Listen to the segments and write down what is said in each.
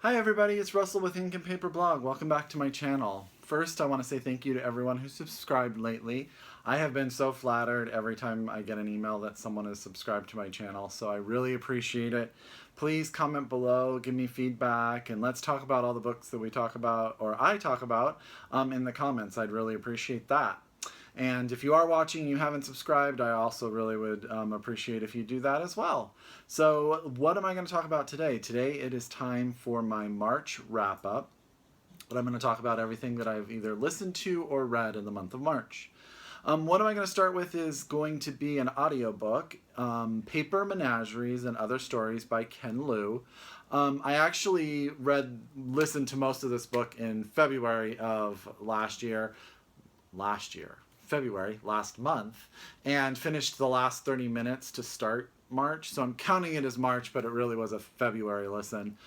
Hi everybody, it's Russell with Ink and Paper Blog. Welcome back to my channel. First, I want to say thank you to everyone who's subscribed lately. I have been so flattered every time I get an email that someone has subscribed to my channel, so I really appreciate it. Please comment below, give me feedback, and let's talk about all the books that we talk about, or I talk about, in the comments. I'd really appreciate that. And if you are watching and you haven't subscribed, I also really would appreciate if you do that as well. So what am I going to talk about today? Today it is time for my March wrap-up. But I'm going to talk about everything that I've either listened to or read in the month of March. What am I going to start with is going to be an audiobook, Paper Menageries and Other Stories by Ken Liu. I actually listened to most of this book in February of last month, and finished the last 30 minutes to start March, so I'm counting it as March, but it really was a February listen.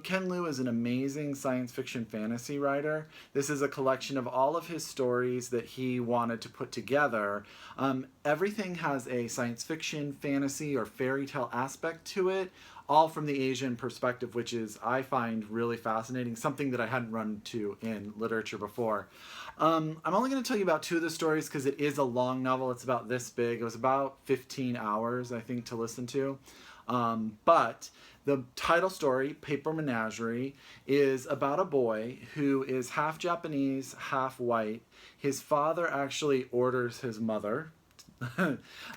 Ken Liu is an amazing science fiction fantasy writer. This is a collection of all of his stories that he wanted to put together. Everything has a science fiction, fantasy, or fairy tale aspect to it, all from the Asian perspective, which is, I find, really fascinating, something that I hadn't run into in literature before. I'm only going to tell you about two of the stories because it is a long novel. It's about this big. It was about 15 hours, I think, to listen to. But the title story, Paper Menagerie, is about a boy who is half Japanese, half white. His father actually orders his mother,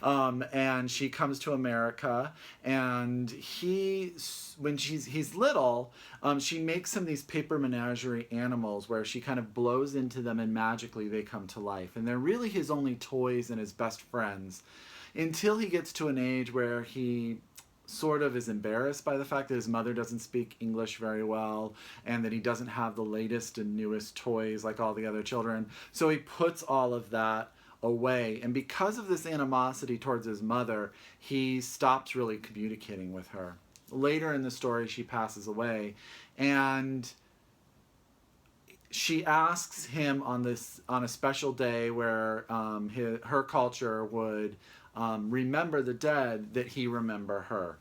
and she comes to America, and when he's little, she makes him these paper menagerie animals where she kind of blows into them and magically they come to life, and they're really his only toys and his best friends until he gets to an age where he sort of is embarrassed by the fact that his mother doesn't speak English very well and that he doesn't have the latest and newest toys like all the other children. So he puts all of that away, and because of this animosity towards his mother, he stops really communicating with her. Later in the story, she passes away, and she asks him on a special day where her culture would remember the dead, that he remember her.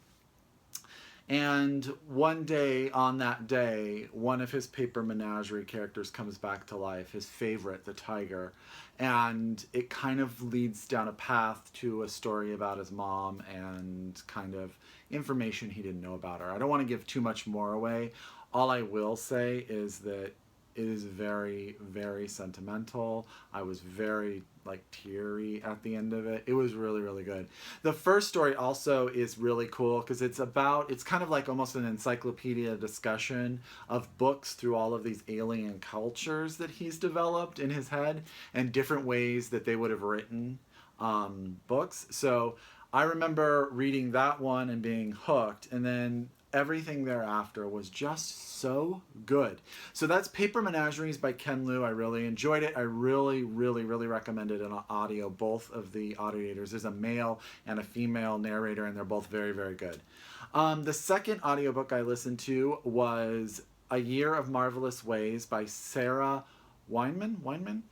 And one day, on that day, one of his paper menagerie characters comes back to life, his favorite, the tiger. And it kind of leads down a path to a story about his mom and kind of information he didn't know about her. I don't want to give too much more away. All I will say is that it is very, very sentimental. I was very teary at the end of it. It was really, really good. The first story also is really cool because it's kind of like almost an encyclopedia discussion of books through all of these alien cultures that he's developed in his head and different ways that they would have written books. So I remember reading that one and being hooked, and then everything thereafter was just so good. So that's Paper Menageries by Ken Liu. I really enjoyed it. I really, really, really recommend it in audio. Both of the audiorators. There's a male and a female narrator, and they're both very, very good. The second audiobook I listened to was A Year of Marvelous Ways by Sarah Weinman.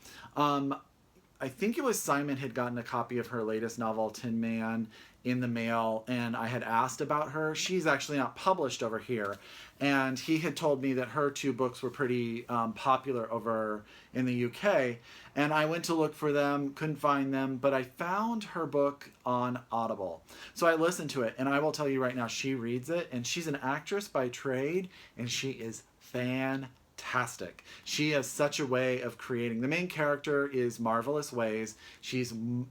I think it was Simon had gotten a copy of her latest novel, Tin Man, in the mail, and I had asked about her. She's actually not published over here, and he had told me that her two books were pretty popular over in the UK, and I went to look for them, couldn't find them, but I found her book on Audible. So I listened to it, and I will tell you right now, she reads it, and she's an actress by trade, and she is fantastic. She has such a way of creating. The main character is Marvelous Ways. She's an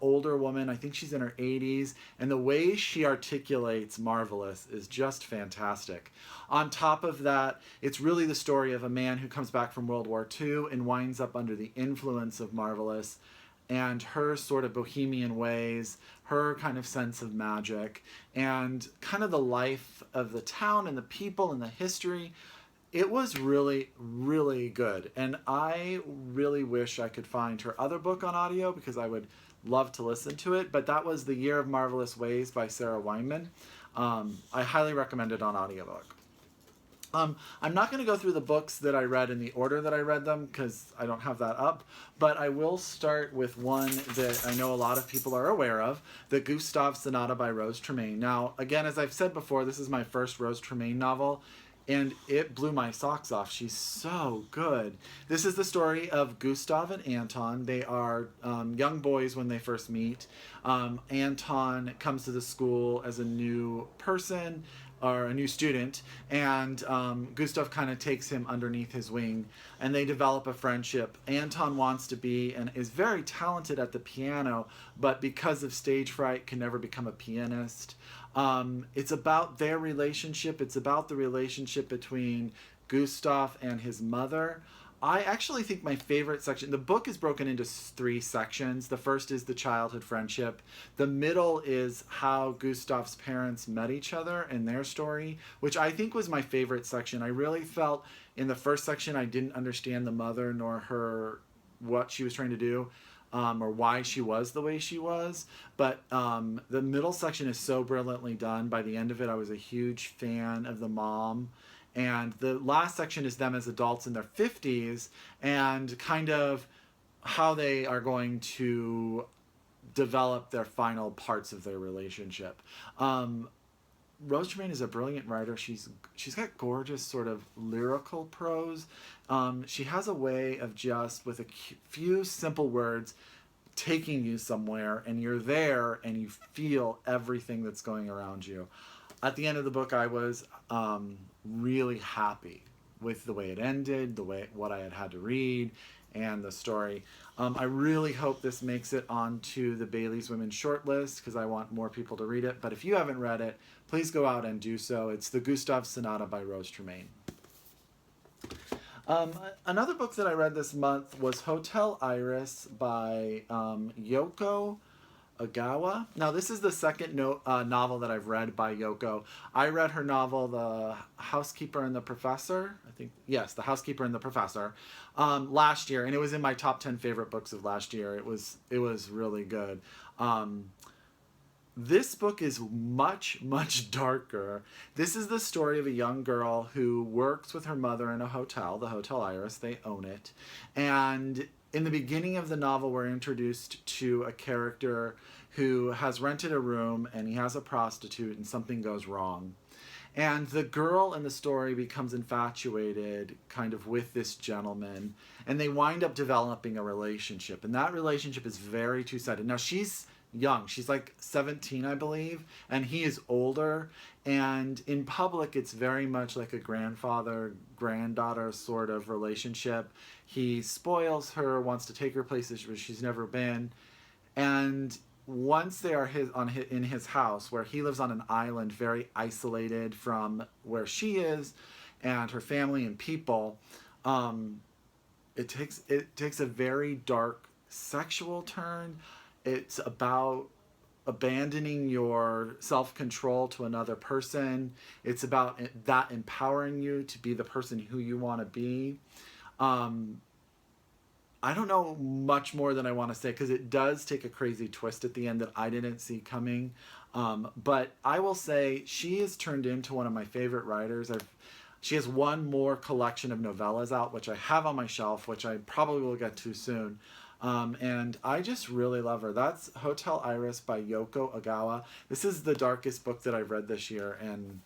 older woman. I think she's in her 80s, and the way she articulates Marvelous is just fantastic. On top of that, it's really the story of a man who comes back from World War II and winds up under the influence of Marvelous, and her sort of bohemian ways, her kind of sense of magic, and kind of the life of the town and the people and the history. It was really, really good, and I really wish I could find her other book on audio because I would love to listen to it, but that was The Year of Marvelous Ways by Sarah Weinman. I highly recommend it on audiobook. I'm not going to go through the books that I read in the order that I read them because I don't have that up, but I will start with one that I know a lot of people are aware of, the Gustavs Denada by Rose Tremain. Now, again, as I've said before, this is my first Rose Tremain novel. and it blew my socks off. She's so good. This is the story of Gustav and Anton. They are young boys when they first meet. Anton comes to the school as a new person or a new student, and Gustav kind of takes him underneath his wing, and they develop a friendship. Anton wants to be and is very talented at the piano, but because of stage fright can never become a pianist. It's about their relationship. It's about the relationship between Gustav and his mother. I actually think my favorite section, the book is broken into 3 sections. The first is the childhood friendship. The middle is how Gustav's parents met each other and their story, which I think was my favorite section. I really felt in the first section I didn't understand the mother nor her, what she was trying to do. Or why she was the way she was. But the middle section is so brilliantly done. By the end of it, I was a huge fan of the mom. And the last section is them as adults in their 50s and kind of how they are going to develop their final parts of their relationship. Rose Tremain is a brilliant writer. She's got gorgeous sort of lyrical prose. She has a way of just with a few simple words taking you somewhere, and you're there and you feel everything that's going around you. At the end of the book, I was really happy with the way it ended, what I had to read, and the story. I really hope this makes it onto the Bailey's Women's shortlist because I want more people to read it. But if you haven't read it, please go out and do so. It's the Gustavs Sonata by Rose Tremain. Another book that I read this month was Hotel Iris by Yoko Ogawa. Now, this is the second novel that I've read by Yoko. I read her novel, The Housekeeper and the Professor. I think, yes, The Housekeeper and the Professor, last year, and it was in my top 10 favorite books of last year. It was really good. This book is much, much darker. This is the story of a young girl who works with her mother in a hotel, the Hotel Iris. They own it. And in the beginning of the novel, we're introduced to a character who has rented a room and he has a prostitute and something goes wrong. And the girl in the story becomes infatuated kind of with this gentleman, and they wind up developing a relationship. And that relationship is very two-sided. Now, she's young. She's like 17, I believe, and he is older. And in public, it's very much like a grandfather-granddaughter sort of relationship. He spoils her, wants to take her places where she's never been. And once they are in his house, where he lives on an island, very isolated from where she is and her family and people, it takes a very dark sexual turn. It's about abandoning your self-control to another person. It's about that empowering you to be the person who you want to be. I don't know much more than I want to say because it does take a crazy twist at the end that I didn't see coming. But I will say she has turned into one of my favorite writers. She has one more collection of novellas out, which I have on my shelf, which I probably will get to soon. And I just really love her. That's Hotel Iris by Yoko Ogawa. This is the darkest book that I've read this year, and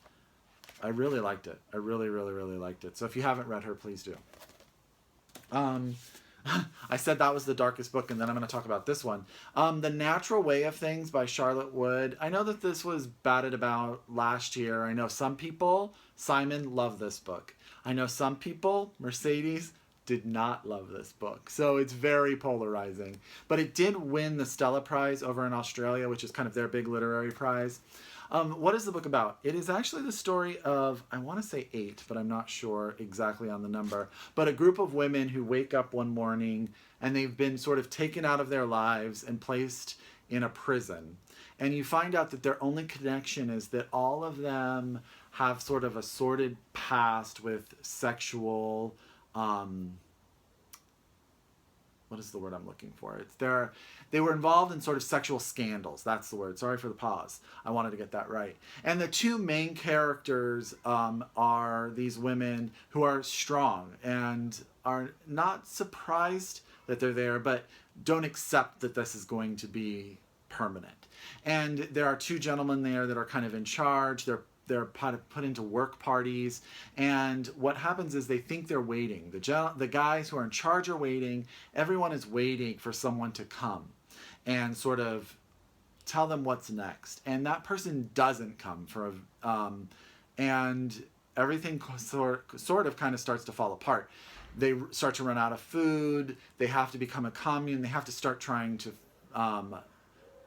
I really liked it. I really, really, really liked it. So if you haven't read her, please do. I said that was the darkest book, and then I'm going to talk about this one. The Natural Way of Things by Charlotte Wood. I know that this was batted about last year. I know some people, Simon, love this book. I know some people, Mercedes, did not love this book. So it's very polarizing. But it did win the Stella Prize over in Australia, which is kind of their big literary prize. What is the book about? It is actually the story of, I want to say 8, but I'm not sure exactly on the number, but a group of women who wake up one morning and they've been sort of taken out of their lives and placed in a prison. And you find out that their only connection is that all of them have sort of a sordid past with sexual, what is the word I'm looking for? They were involved in sort of sexual scandals. That's the word. Sorry for the pause. I wanted to get that right. And the two main characters are these women who are strong and are not surprised that they're there, but don't accept that this is going to be permanent. And there are two gentlemen there that are kind of in charge. They're they're put into work parties, and what happens is they think they're waiting. The guys who are in charge are waiting. Everyone is waiting for someone to come and sort of tell them what's next, and that person doesn't come and everything sort of kind of starts to fall apart. They start to run out of food. They have to become a commune. They have to start trying to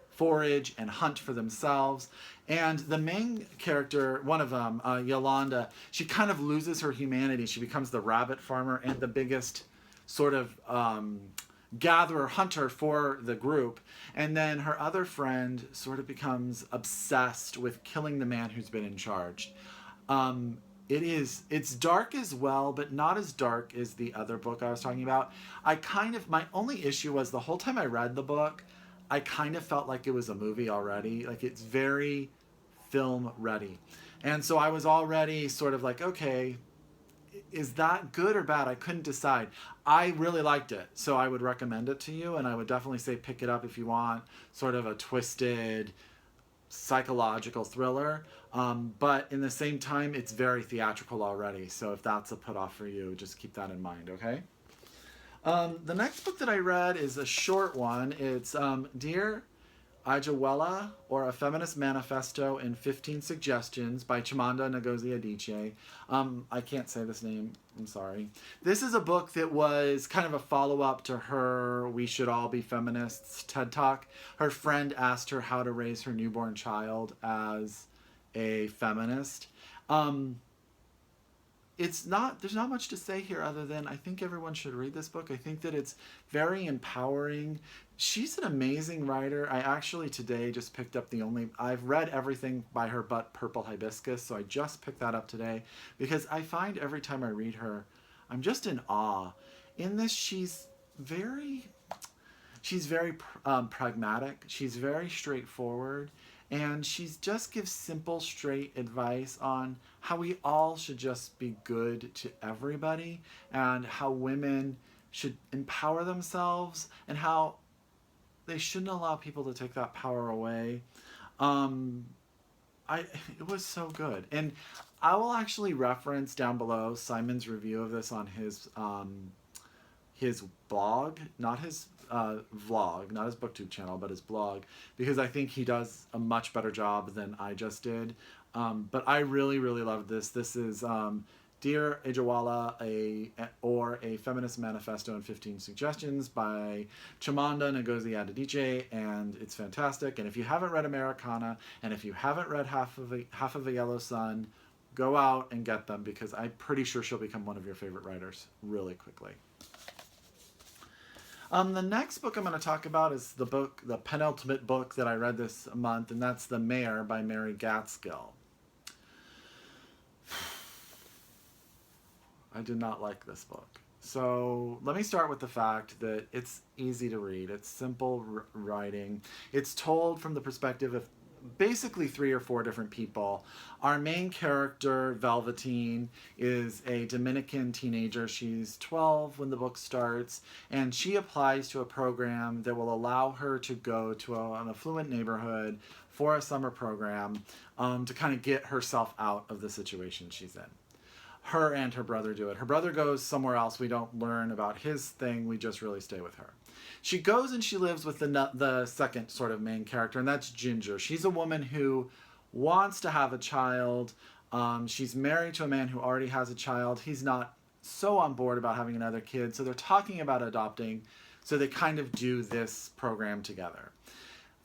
forage and hunt for themselves. And the main character, one of them, Yolanda, she kind of loses her humanity. She becomes the rabbit farmer and the biggest sort of gatherer, hunter for the group. And then her other friend sort of becomes obsessed with killing the man who's been in charge. It's dark as well, but not as dark as the other book I was talking about. My only issue was the whole time I read the book, I kind of felt like it was a movie already. Like, it's very film ready. And so I was already sort of like, okay, is that good or bad? I couldn't decide. I really liked it, so I would recommend it to you, and I would definitely say pick it up if you want sort of a twisted psychological thriller. But in the same time, it's very theatrical already, so if that's a put off for you, just keep that in mind, okay? The next book that I read is a short one. It's Dear Ijeawele, or A Feminist Manifesto in 15 Suggestions by Chimanda Ngozi Adichie. I can't say this name, I'm sorry. This is a book that was kind of a follow-up to her We Should All Be Feminists TED Talk. Her friend asked her how to raise her newborn child as a feminist. There's not much to say here other than I think everyone should read this book. I think that it's very empowering. She's an amazing writer. I actually today just picked up I've read everything by her but Purple Hibiscus, so I just picked that up today because I find every time I read her, I'm just in awe. In this, she's very pragmatic. She's very straightforward. And she just gives simple, straight advice on how we all should just be good to everybody and how women should empower themselves and how they shouldn't allow people to take that power away. It was so good. And I will actually reference down below Simon's review of this on his blog, not his vlog, not his booktube channel, but his blog, because I think he does a much better job than I just did. But I really, really loved this. This is Dear Ijeawele, or A Feminist Manifesto in 15 Suggestions by Chimanda Ngozi Adichie, and it's fantastic. And if you haven't read Americana, and if you haven't read Half of a Yellow Sun, go out and get them, because I'm pretty sure she'll become one of your favorite writers really quickly. The next book I'm going to talk about is the penultimate book that I read this month, and that's The Mayor by Mary Gaitskill. I did not like this book. So let me start with the fact that it's easy to read. It's simple writing. It's told from the perspective of basically 3 or 4 different people. Our main character, Velveteen, is a Dominican teenager. She's 12 when the book starts, and she applies to a program that will allow her to go to an affluent neighborhood for a summer program to kind of get herself out of the situation she's in. Her and her brother do it. Her brother goes somewhere else. We don't learn about his thing. We just really stay with her. She goes and she lives with the second sort of main character, and that's Ginger. She's a woman who wants to have a child. She's married to a man who already has a child. He's not so on board about having another kid, so they're talking about adopting, so they kind of do this program together.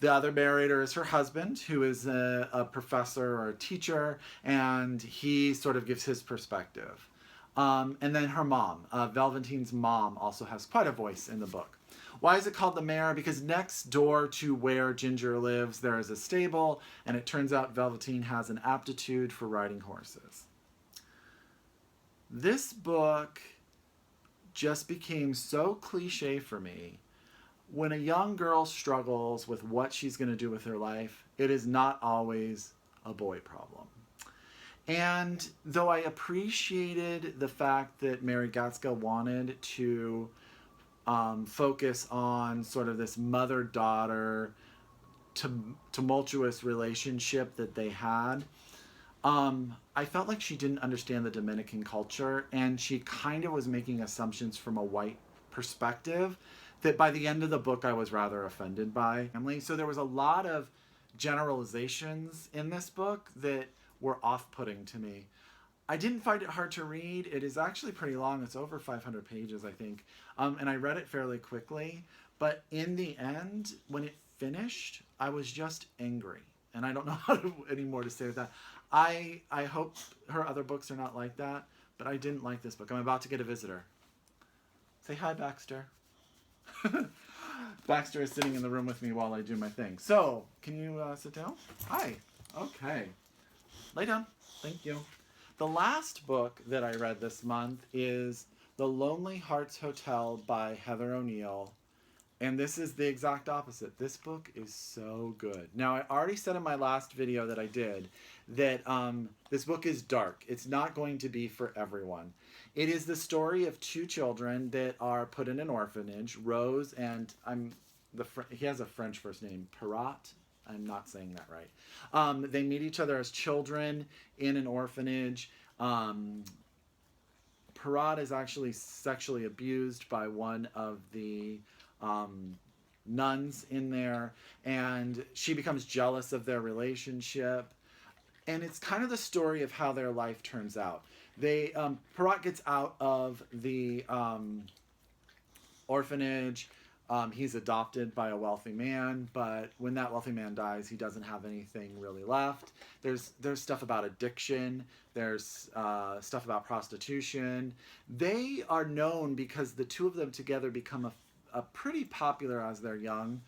The other narrator is her husband, who is a professor or a teacher, and he sort of gives his perspective. And then her mom, Velveteen's mom, also has quite a voice in the book. Why is it called The Mayor? Because next door to where Ginger lives, there is a stable, and it turns out Velveteen has an aptitude for riding horses. This book just became so cliche for me. When a young girl struggles with what she's going to do with her life, it is not always a boy problem. And though I appreciated the fact that Mary Gaitskill wanted to focus on sort of this mother-daughter tumultuous relationship that they had, I felt like she didn't understand the Dominican culture, and she kind of was making assumptions from a white perspective that by the end of the book I was rather offended by. So there was a lot of generalizations in this book that were off-putting to me. I didn't find it hard to read. It is actually pretty long. It's over 500 pages, I think. And I read it fairly quickly. But in the end, when it finished, I was just angry. And I don't know any more to say with that. I hope her other books are not like that, but I didn't like this book. I'm about to get a visitor. Say hi, Baxter. Baxter is sitting in the room with me while I do my thing. So, can you sit down? Hi. Okay. Lay down. Thank you. The last book that I read this month is The Lonely Hearts Hotel by Heather O'Neill. And this is the exact opposite. This book is so good. Now, I already said in my last video that I did that this book is dark. It's not going to be for everyone. It is the story of two children that are put in an orphanage. Rose and he has a French first name, Perrot. I'm not saying that right. They meet each other as children in an orphanage. Perrot is actually sexually abused by one of the nuns in there, and she becomes jealous of their relationship. And it's kind of the story of how their life turns out. Perrot gets out of the orphanage. He's adopted by a wealthy man, but when that wealthy man dies, he doesn't have anything really left. There's stuff about addiction. There's stuff about prostitution. They are known because the two of them together become a pretty popular as they're young.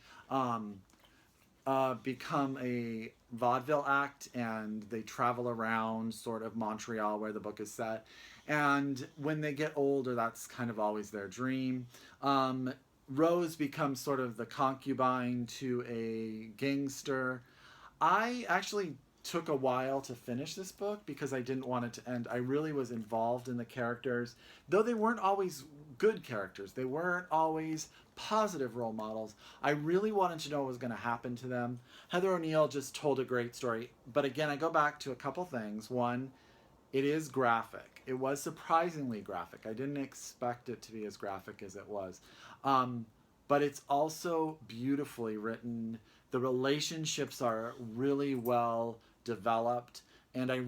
Become a vaudeville act, and they travel around sort of Montreal where the book is set. And when they get older, that's kind of always their dream. Rose becomes sort of the concubine to a gangster. I actually took a while to finish this book because I didn't want it to end. I really was involved in the characters, though they weren't always good characters. They weren't always positive role models. I really wanted to know what was going to happen to them. Heather O'Neill just told a great story. But again, I go back to a couple things. One, it is graphic. It was surprisingly graphic. I didn't expect it to be as graphic as it was. But it's also beautifully written. The relationships are really well developed. And I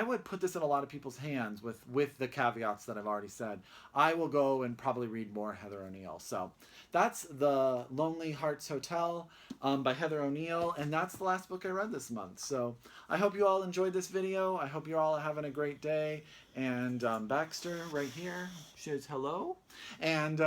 would put this in a lot of people's hands with the caveats that I've already said. I will go and probably read more Heather O'Neill. So that's The Lonely Hearts Hotel by Heather O'Neill. And that's the last book I read this month. So I hope you all enjoyed this video. I hope you're all having a great day. And Baxter right here says hello. And